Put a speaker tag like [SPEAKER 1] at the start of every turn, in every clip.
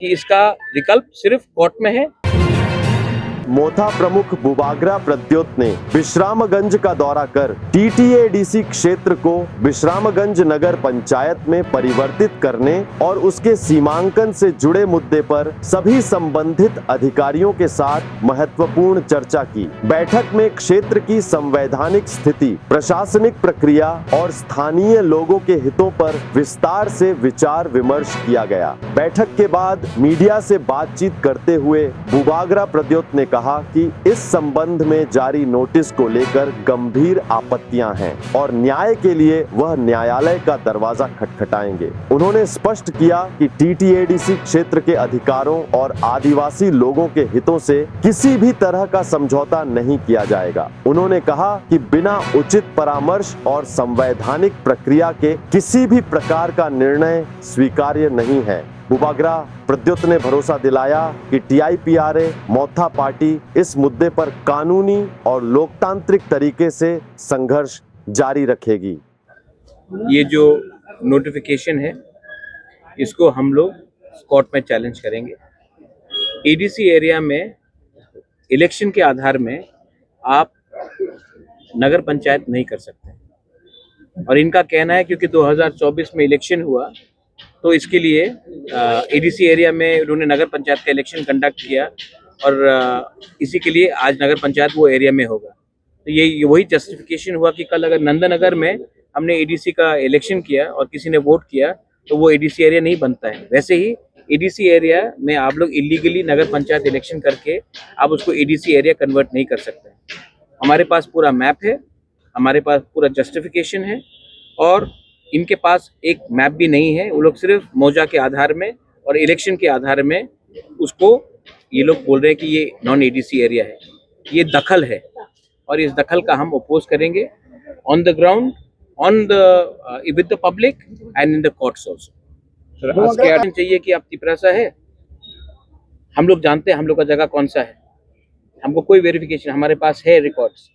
[SPEAKER 1] कि इसका विकल्प सिर्फ कोर्ट में है।
[SPEAKER 2] मोथा प्रमुख बुबागरा प्रद्योत ने विश्रामगंज का दौरा कर टीटीएडीसी क्षेत्र को विश्रामगंज नगर पंचायत में परिवर्तित करने और उसके सीमांकन से जुड़े मुद्दे पर सभी संबंधित अधिकारियों के साथ महत्वपूर्ण चर्चा की। बैठक में क्षेत्र की संवैधानिक स्थिति, प्रशासनिक प्रक्रिया और स्थानीय लोगों के हितों पर विस्तार से विचार विमर्श किया गया। बैठक के बाद मीडिया से बातचीत करते हुए बुबागरा प्रद्योत ने कहा कि इस संबंध में जारी नोटिस को लेकर गंभीर आपत्तियां हैं और न्याय के लिए वह न्यायालय का दरवाजा खटखटाएंगे। उन्होंने स्पष्ट किया कि टीटीएडीसी क्षेत्र के अधिकारों और आदिवासी लोगों के हितों से किसी भी तरह का समझौता नहीं किया जाएगा। उन्होंने कहा कि बिना उचित परामर्श और संवैधानिक प्रक्रिया के किसी भी प्रकार का निर्णय स्वीकार्य नहीं है। बुबागरा प्रद्योत ने भरोसा दिलाया कि टीआईपीआरए मोथा पार्टी इस मुद्दे पर कानूनी और लोकतांत्रिक तरीके से संघर्ष जारी रखेगी।
[SPEAKER 1] ये जो नोटिफिकेशन है इसको हम लोग कोर्ट में चैलेंज करेंगे। एडीसी एरिया में इलेक्शन के आधार में आप नगर पंचायत नहीं कर सकते और इनका कहना है क्योंकि 2024 में इलेक्शन हुआ तो इसके लिए एडीसी एरिया में उन्होंने नगर पंचायत का इलेक्शन कंडक्ट किया और इसी के लिए आज नगर पंचायत वो एरिया में होगा। तो ये वही जस्टिफिकेशन हुआ कि कल अगर नंदनगर में हमने एडीसी का इलेक्शन किया और किसी ने वोट किया तो वो एडीसी एरिया नहीं बनता है। वैसे ही एडीसी एरिया में आप लोग इलीगली नगर पंचायत इलेक्शन करके आप उसको एडीसी एरिया कन्वर्ट नहीं कर सकते। हमारे पास पूरा मैप है, हमारे पास पूरा जस्टिफिकेशन है और इनके पास एक मैप भी नहीं है। वो लोग सिर्फ मौजा के आधार में और इलेक्शन के आधार में उसको ये लोग बोल रहे हैं कि ये नॉन एडीसी एरिया है। ये दखल है और इस दखल का हम अपोज करेंगे on the ground, on the with the public and in the courts also. आज के आर्डन चाहिए कि आप तिपरासा है, हम लोग जानते हैं हम लोग का जगह कौन सा है, हमको कोई वेरिफिकेशन, हमारे पास है रिकॉर्ड्स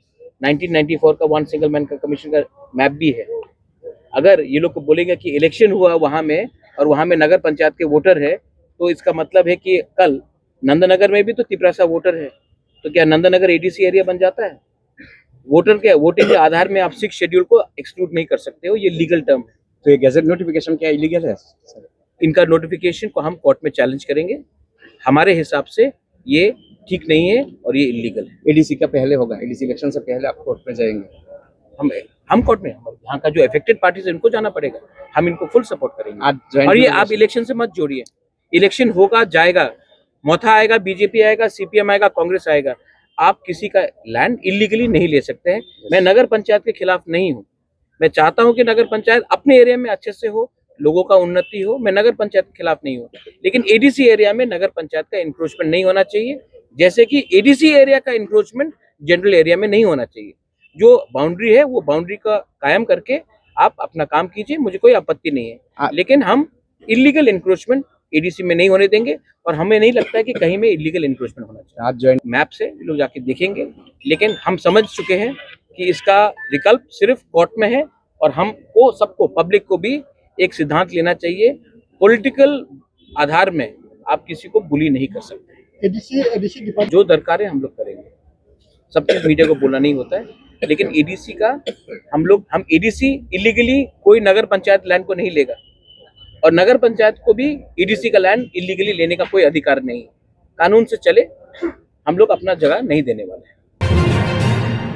[SPEAKER 1] 1994 का वन सिंगल मैन का कमीशन का मैप भी है। अगर ये लोग को बोलेंगे कि इलेक्शन हुआ वहां में और वहां में नगर पंचायत के वोटर है तो इसका मतलब है कि कल नंदनगर में भी तो तिपरासा वोटर है, तो क्या नंदनगर एडीसी एरिया बन जाता है? वोटर के वोटिंग के आधार में आप 6 शेड्यूल को एक्सक्लूड नहीं कर सकते हो, ये लीगल टर्म है।
[SPEAKER 3] तो ये गैजेट नोटिफिकेशन क्या इलीगल है?
[SPEAKER 1] इनका नोटिफिकेशन को हम कोर्ट में चैलेंज करेंगे। हमारे हिसाब से ये ठीक नहीं है और ये इलीगल है।
[SPEAKER 3] एडीसी का पहले होगा, एडीसी इलेक्शन से पहले आप कोर्ट में जाएंगे?
[SPEAKER 1] हम कोर्ट में, यहाँ का जो अफेक्टेड पार्टीज है इनको जाना पड़ेगा, हम इनको फुल सपोर्ट करेंगे। और ये आप इलेक्शन से मत जोड़िए, इलेक्शन होगा जाएगा, मोथा आएगा, बीजेपी आएगा, सीपीएम आएगा, कांग्रेस आएगा, आप किसी का लैंड इलीगली नहीं ले सकते हैं। मैं नगर पंचायत के खिलाफ नहीं हूँ, मैं चाहता हूँ कि नगर पंचायत अपने एरिया में अच्छे से हो, लोगों का उन्नति हो, मैं नगर पंचायत के खिलाफ नहीं हूँ। लेकिन एडीसी एरिया में नगर पंचायत का इंक्रोचमेंट नहीं होना चाहिए, जैसे कि एडीसी एरिया का इंक्रोचमेंट जनरल एरिया में नहीं होना चाहिए। जो बाउंड्री है वो बाउंड्री का कायम करके आप अपना काम कीजिए, मुझे कोई आपत्ति नहीं है। लेकिन हम इलीगल इंक्रोचमेंट एडीसी में नहीं होने देंगे और हमें नहीं लगता है कि कहीं में इलीगल इंक्रोचमेंट होना चाहिए।
[SPEAKER 3] आप ज्वाइन
[SPEAKER 1] मैप से लोग जाके देखेंगे, लेकिन हम समझ चुके हैं कि इसका विकल्प सिर्फ कोर्ट में है और हमको सबको, पब्लिक को भी एक सिद्धांत लेना चाहिए। पॉलिटिकल आधार में आप किसी को बुली नहीं कर सकते।
[SPEAKER 4] एडीसी
[SPEAKER 1] जो दरकार है हम लोग करेंगे, सब चीज मीडिया को बोलना नहीं होता है। लेकिन एडीसी का हम एडीसी इलीगली कोई नगर पंचायत लैंड को नहीं लेगा और नगर पंचायत को भी एडीसी का लैंड इलीगली लेने का कोई अधिकार नहीं। कानून से चले, हम लोग अपना जगह नहीं देने वाले हैं।